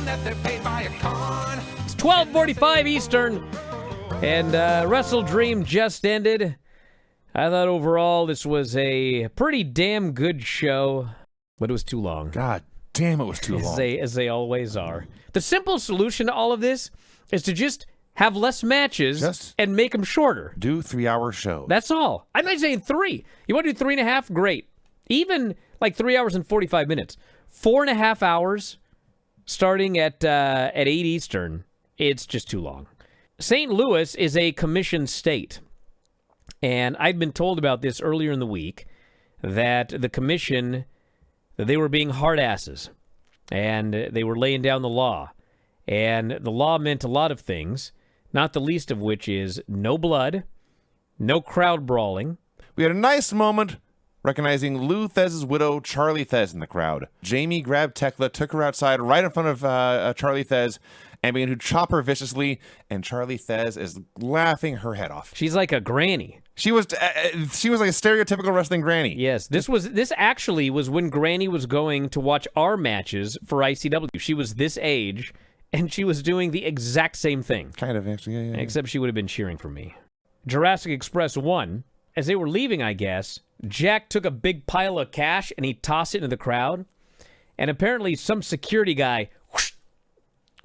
that they're paid by a con. It's 12:45 Eastern, and WrestleDream just ended. I thought overall this was a pretty damn good show, but it was too long. God damn, it was too long. As they always are. The simple solution to all of this is to just have less matches and make them shorter. Do 3-hour shows. That's all. I'm not saying 3. You want to do 3.5? Great. Even like 3 hours and 45 minutes. 4.5 hours starting at 8 Eastern. It's just too long. St. Louis is a commission state. And I'd been told about this earlier in the week, that the commission, they were being hard asses. And they were laying down the law. And the law meant a lot of things, not the least of which is no blood, no crowd brawling. We had a nice moment recognizing Lou Thesz's widow, Charlie Thez, in the crowd. Jamie grabbed Tekla, took her outside right in front of Charlie Thez, and began to chop her viciously, and Charlie Thez is laughing her head off. She's like a granny. She was like a stereotypical wrestling granny. Yes, this actually was when Granny was going to watch our matches for ICW. She was this age, and she was doing the exact same thing. Kind of, actually, yeah. Except she would have been cheering for me. Jurassic Express won. As they were leaving, I guess, Jack took a big pile of cash and he tossed it into the crowd. And apparently some security guy whoosh,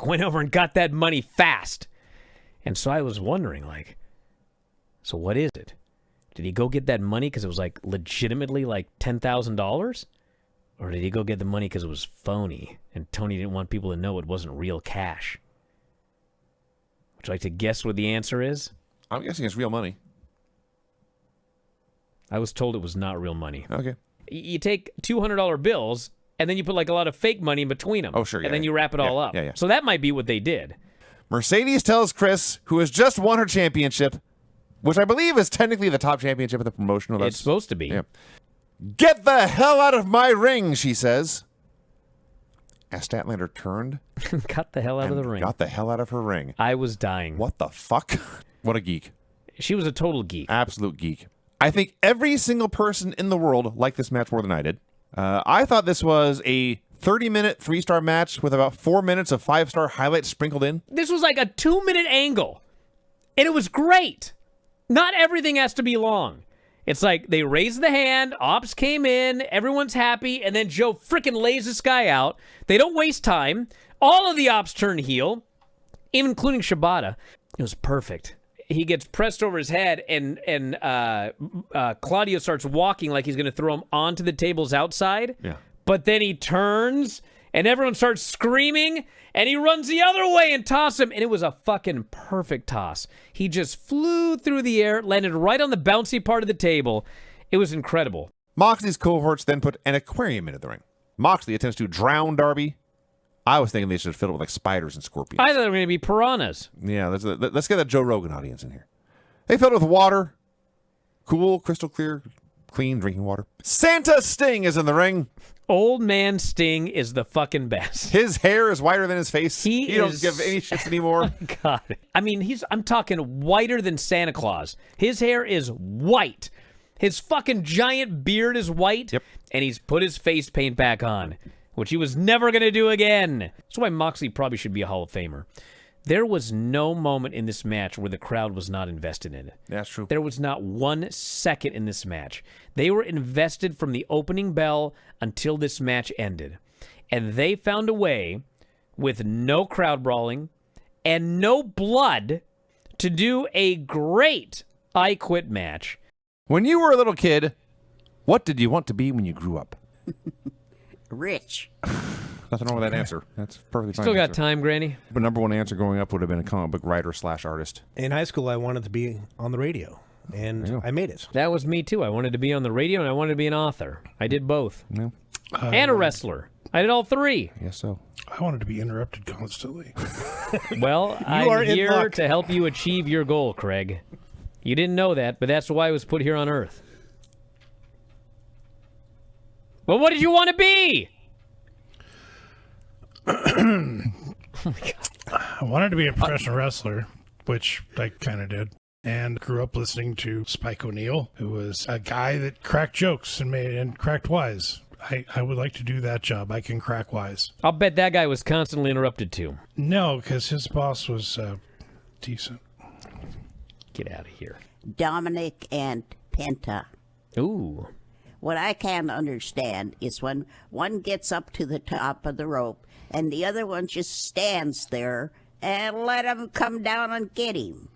went over and got that money fast. And so I was wondering, like, so what is it? Did he go get that money because it was, like, legitimately, like, $10,000? Or did he go get the money because it was phony and Tony didn't want people to know it wasn't real cash? Would you like to guess what the answer is? I'm guessing it's real money. I was told it was not real money. Okay. You take $200 bills, and then you put like a lot of fake money in between them. Oh, sure, yeah. And then you wrap it all up. Yeah. So that might be what they did. Mercedes tells Chris, who has just won her championship, which I believe is technically the top championship of the promotion. It's supposed to be. Yeah. Get the hell out of my ring, she says. As Statlander turned. Got the hell out of the ring. Got the hell out of her ring. I was dying. What the fuck? What a geek. She was a total geek. Absolute geek. I think every single person in the world liked this match more than I did. I thought this was a 30-minute 3-star match with about 4 minutes of 5-star highlights sprinkled in. This was like a 2-minute angle, and it was great. Not everything has to be long. It's like they raised the hand, Ops came in, everyone's happy, and then Joe frickin' lays this guy out. They don't waste time. All of the Ops turn heel, even including Shibata. It was perfect. He gets pressed over his head, and Claudio starts walking like he's going to throw him onto the tables outside. Yeah. But then he turns, and everyone starts screaming, and he runs the other way and tosses him. And it was a fucking perfect toss. He just flew through the air, landed right on the bouncy part of the table. It was incredible. Moxley's cohorts then put an aquarium into the ring. Moxley attempts to drown Darby. I was thinking they should fill it with like spiders and scorpions. I thought they were going to be piranhas. Yeah, let's get a Joe Rogan audience in here. They filled it with water. Cool, crystal clear, clean drinking water. Santa Sting is in the ring. Old man Sting is the fucking best. His hair is whiter than his face. He don't give any shits anymore. Oh my God. I mean, I'm talking whiter than Santa Claus. His hair is white. His fucking giant beard is white. Yep. And he's put his face paint back on, which he was never going to do again. That's why Moxley probably should be a Hall of Famer. There was no moment in this match where the crowd was not invested in it. That's true. There was not 1 second in this match. They were invested from the opening bell until this match ended. And they found a way, with no crowd brawling and no blood, to do a great I Quit match. When you were a little kid, what did you want to be when you grew up? Rich. Nothing wrong with that answer. That's perfectly fine. Still got answer. time, Granny. The number one answer growing up would have been a comic book writer / artist. In high school, I wanted to be on the radio, and I made it. That was me, too. I wanted to be on the radio, and I wanted to be an author. I did both. Yeah. And a wrestler. I did all 3. Yes, so. I wanted to be interrupted constantly. Well, I'm here to help you achieve your goal, Craig. You didn't know that, but that's why I was put here on Earth. Well, what did you want to be? Oh my God. I wanted to be a professional wrestler, which I kind of did, and grew up listening to Spike O'Neill, who was a guy that cracked jokes and cracked wise. I would like to do that job. I can crack wise. I'll bet that guy was constantly interrupted too. No, because his boss was decent. Get out of here. Dominic and Penta. Ooh. What I can't understand is when one gets up to the top of the rope and the other one just stands there and let him come down and get him.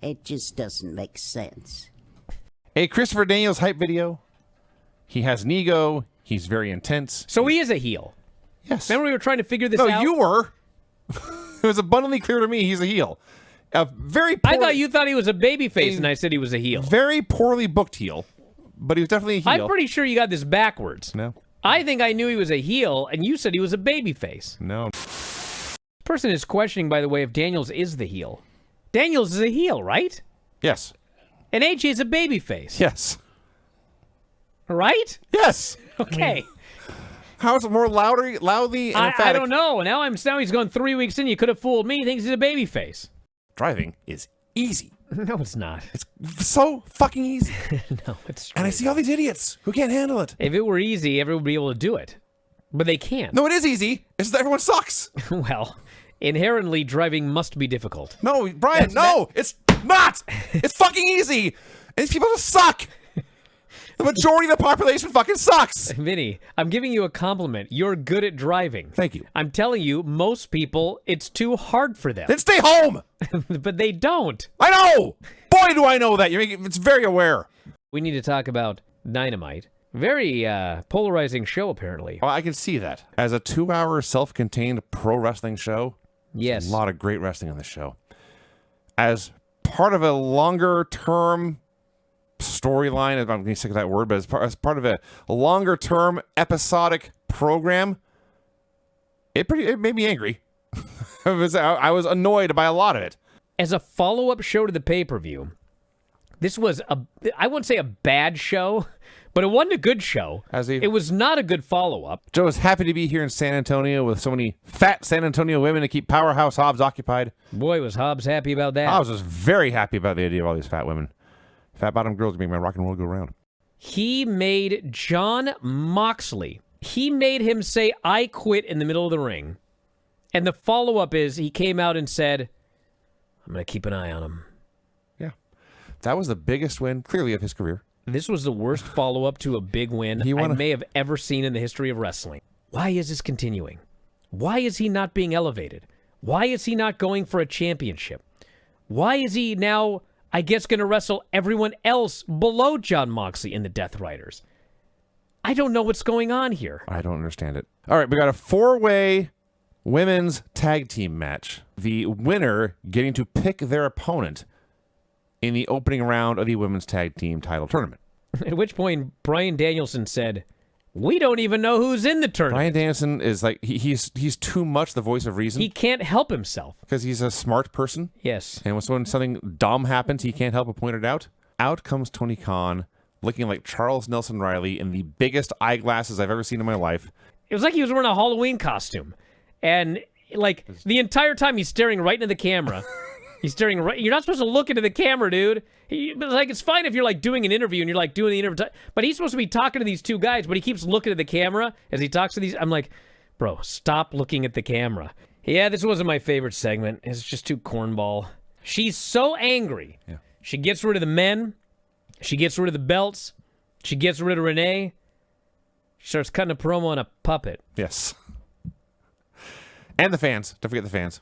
It just doesn't make sense. A Christopher Daniels hype video. He has an ego. He's very intense. So he is a heel. Yes. Remember we were trying to figure this No, out? you were. It was abundantly clear to me he's a heel. A very I thought you thought he was a babyface, and I said he was a heel. very poorly booked heel, but he was definitely a heel. I'm pretty sure you got this backwards. No. I think I knew he was a heel, and you said he was a babyface. No. This person is questioning, by the way, if Daniels is the heel. Daniels is a heel, right? Yes. And AJ is a babyface. Yes. Right? Yes. Okay. How is it more loudly and emphatic? I don't know. Now he's gone 3 weeks in. You could have fooled me. He thinks he's a babyface. Driving is easy. No, it's not. It's so fucking easy. No, it's And I see all these idiots who can't handle it. If it were easy, everyone would be able to do it. But they can't. No, it is easy. It's that everyone sucks. Well, inherently, driving must be difficult. No, Brian, it's not. It's fucking easy. And these people just suck. The majority of the population fucking sucks. Vinny, I'm giving you a compliment. You're good at driving. Thank you. I'm telling you, most people, it's too hard for them. Then stay home. But they don't. I know. Boy, do I know that. It's very aware. We need to talk about Dynamite. Very polarizing show, apparently. Well, I can see that. As a 2-hour self-contained pro wrestling show, Yes. a lot of great wrestling on the show. As part of a longer-term storyline, I'm getting sick of that word, but as part of a longer-term episodic program, it made me angry. I was annoyed by a lot of it. As a follow-up show to the pay-per-view, this was I wouldn't say a bad show, but it wasn't a good show. It was not a good follow-up. Joe is happy to be here in San Antonio with so many fat San Antonio women to keep Powerhouse Hobbs occupied. Boy, was Hobbs happy about that. I was just very happy about the idea of all these fat women. Fat bottom girls make my rock and roll go round. He made Jon Moxley. He made him say, "I quit" in the middle of the ring. And the follow-up is he came out and said, "I'm going to keep an eye on him." Yeah. That was the biggest win, clearly, of his career. This was the worst follow-up to a big win I may have ever seen in the history of wrestling. Why is this continuing? Why is he not being elevated? Why is he not going for a championship? Why is he now, I guess, going to wrestle everyone else below Jon Moxley in the Death Riders? I don't know what's going on here. I don't understand it. All right, we got a 4-way women's tag team match. The winner getting to pick their opponent in the opening round of the women's tag team title tournament. At which point, Bryan Danielson said, "We don't even know who's in the tournament." Bryan Danielson is like, he's too much the voice of reason. He can't help himself. Because he's a smart person. Yes. And when something dumb happens, he can't help but point it out. Out comes Tony Khan, looking like Charles Nelson Riley in the biggest eyeglasses I've ever seen in my life. It was like he was wearing a Halloween costume. And, like, the entire time he's staring right into the camera. He's staring right. You're not supposed to look into the camera, dude. It's fine if you're, like, doing an interview and you're, like, doing the interview. But he's supposed to be talking to these two guys, but he keeps looking at the camera as he talks to these. I'm like, bro, stop looking at the camera. Yeah, this wasn't my favorite segment. It's just too cornball. She's so angry. Yeah. She gets rid of the men. She gets rid of the belts. She gets rid of Renee. She starts cutting a promo on a puppet. Yes. And the fans. Don't forget the fans.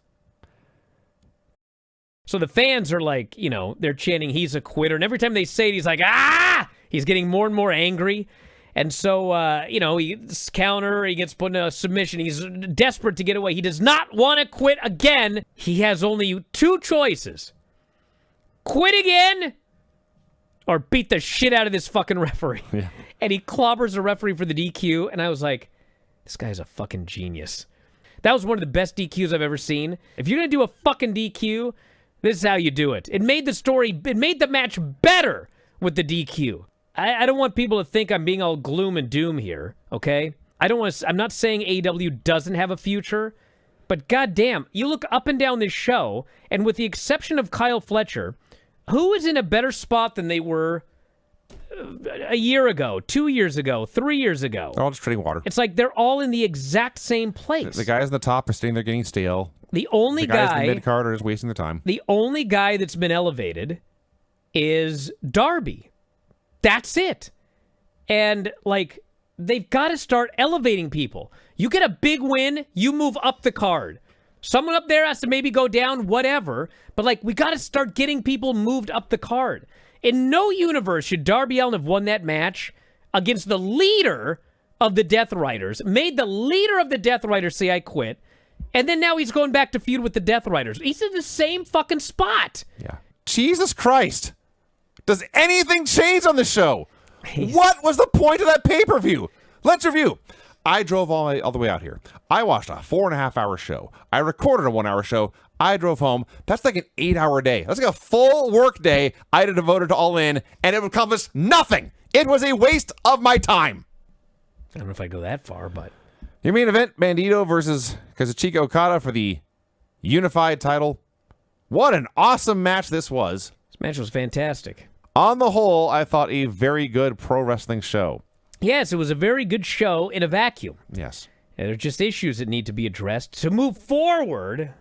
So the fans are like, they're chanting, "He's a quitter." And every time they say it, he's like, "Ah!" He's getting more and more angry. And so, he counter, he gets put in a submission. He's desperate to get away. He does not want to quit again. He has only 2 choices. Quit again or beat the shit out of this fucking referee. Yeah. And he clobbers the referee for the DQ. And I was like, this guy's a fucking genius. That was one of the best DQs I've ever seen. If you're going to do a fucking DQ, this is how you do it. It made the match better with the DQ. I don't want people to think I'm being all gloom and doom here, okay? I'm not saying AEW doesn't have a future, but goddamn, you look up and down this show, and with the exception of Kyle Fletcher, who is in a better spot than they were a year ago, 2 years ago, 3 years ago. They're all just treading water. It's like they're all in the exact same place. The guys in the top are sitting there getting stale. The only guys guy in the mid-card are just wasting their time. The only guy that's been elevated is Darby. That's it. And, like, they've got to start elevating people. You get a big win, you move up the card. Someone up there has to maybe go down, whatever. But, like, we got to start getting people moved up the card. In no universe should Darby Allin have won that match against the leader of the Death Riders, made the leader of the Death Riders say, I quit, and then now he's going back to feud with the Death Riders. He's in the same fucking spot. Yeah. Jesus Christ. Does anything change on the show? What was the point of that pay-per-view? Let's review. I drove all the way out here. I watched a 4.5-hour show. I recorded a 1-hour show. I drove home. That's like an 8-hour day. That's like a full work day I had devoted to All In, and it accomplished nothing. It was a waste of my time. I don't know if I go that far, but... Your main event, Bandito versus Kazuchika Okada for the unified title. What an awesome match this was. This match was fantastic. On the whole, I thought a very good pro wrestling show. Yes, it was a very good show in a vacuum. Yes. And there are just issues that need to be addressed to move forward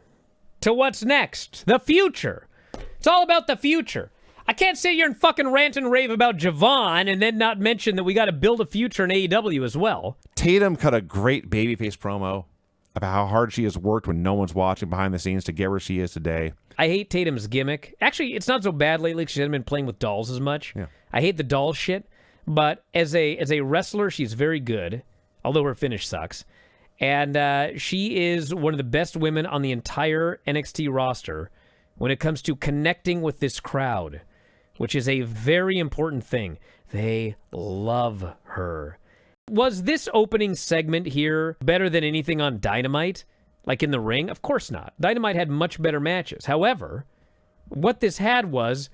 to what's next. The future. It's all about the future. I can't sit here and fucking rant and rave about Javon and then not mention that we got to build a future in AEW as well. Tatum cut a great babyface promo about how hard she has worked when no one's watching behind the scenes to get where she is today. I hate Tatum's gimmick. Actually, it's not so bad lately because she hasn't been playing with dolls as much. Yeah. I hate the doll shit, but as a wrestler, she's very good, although her finish sucks. And she is one of the best women on the entire NXT roster when it comes to connecting with this crowd, which is a very important thing. They love her. Was this opening segment here better than anything on Dynamite? Like in the ring? Of course not. Dynamite had much better matches. However, what this had was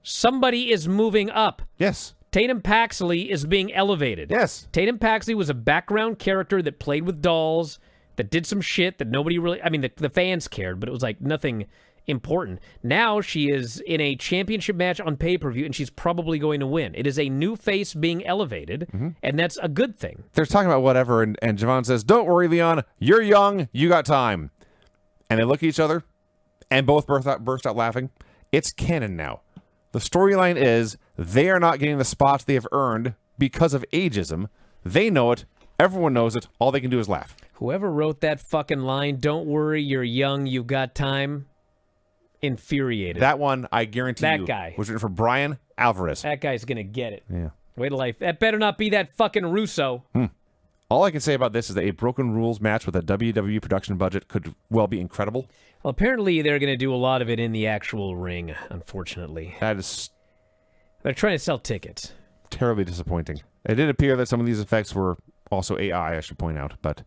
somebody is moving up. Yes. Tatum Paxley is being elevated. Yes. Tatum Paxley was a background character that played with dolls, that did some shit that nobody really... I mean, the fans cared, but it was like nothing important. Now she is in a championship match on pay-per-view, and she's probably going to win. It is a new face being elevated, and that's a good thing. They're talking about whatever, and Javon says, don't worry, Leon. You're young. You got time. And they look at each other, and both burst out laughing. It's canon now. The storyline is they are not getting the spots they have earned because of ageism. They know it. Everyone knows it. All they can do is laugh. Whoever wrote that fucking line, don't worry, you're young, you've got time, infuriated. That one, I guarantee that you, guy was written for Brian Alvarez. That guy's going to get it. Yeah. Wait till life. That better not be that fucking Russo. All I can say about this is that a Broken Rules match with a WWE production budget could well be incredible. Well, apparently they're going to do a lot of it in the actual ring, unfortunately. That is They're trying to sell tickets. terribly disappointing. It did appear that some of these effects were also AI, I should point out, but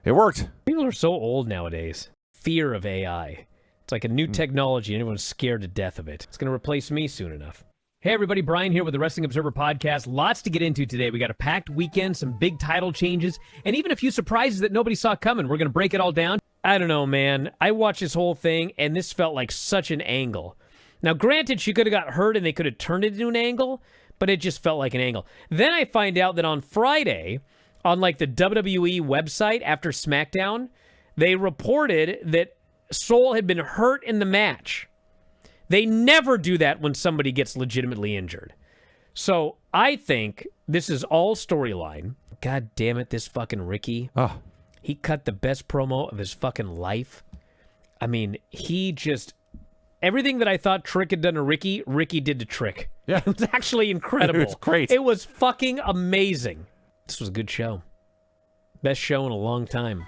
it worked. People are so old nowadays. Fear of AI. It's like a new technology and everyone's scared to death of it. It's going to replace me soon enough. Hey everybody, Brian here with the Wrestling Observer Podcast. Lots to get into today. We got a packed weekend, some big title changes, and even a few surprises that nobody saw coming. We're going to break it all down. I don't know, man. I watched this whole thing, and this felt like such an angle. Now, granted, she could have got hurt and they could have turned it into an angle, but it just felt like an angle. Then I find out that on Friday, on like the WWE website after SmackDown, they reported that Soul had been hurt in the match. They never do that when somebody gets legitimately injured. So I think this is all storyline. God damn it, this fucking Ricky. Oh. He cut the best promo of his fucking life. I mean, he just... Everything that I thought Trick had done to Ricky, Ricky did to Trick. Yeah. It was actually incredible. It was great. It was fucking amazing. This was a good show. Best show in a long time.